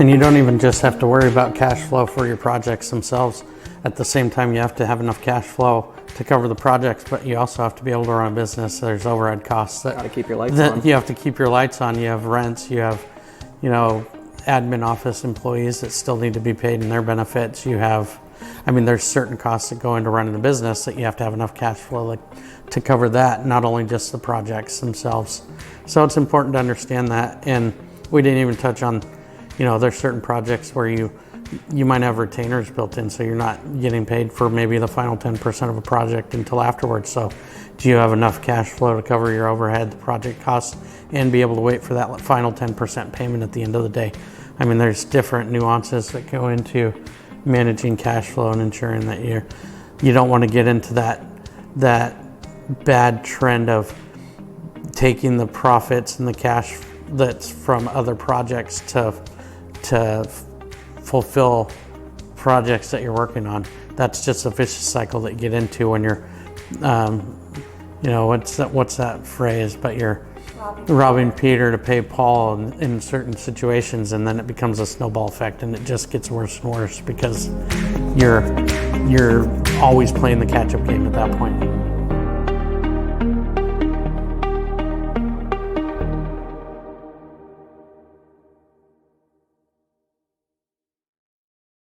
And you don't even just have to worry about cash flow for your projects themselves. At the same time, you have to have enough cash flow to cover the projects, but you also have to be able to run a business. There's overhead costs that, Gotta keep your lights on. You have to keep your lights on. You have rents, you have, admin office employees that still need to be paid in their benefits. You have, there's certain costs that go into running a business that you have to have enough cash flow to cover that, not only just the projects themselves. So it's important to understand that. And we didn't even touch on, there's certain projects where you might have retainers built in, so you're not getting paid for maybe the final 10% of a project until afterwards. So do you have enough cash flow to cover your overhead, the project costs, and be able to wait for that final 10% payment at the end of the day? There's different nuances that go into managing cash flow and ensuring that you don't want to get into that bad trend of taking the profits and the cash that's from other projects to fulfill projects that you're working on. That's just a vicious cycle that you get into when you're, what's that phrase? But you're robbing Peter to pay Paul in certain situations, and then it becomes a snowball effect, and it just gets worse and worse because you're always playing the catch-up game at that point.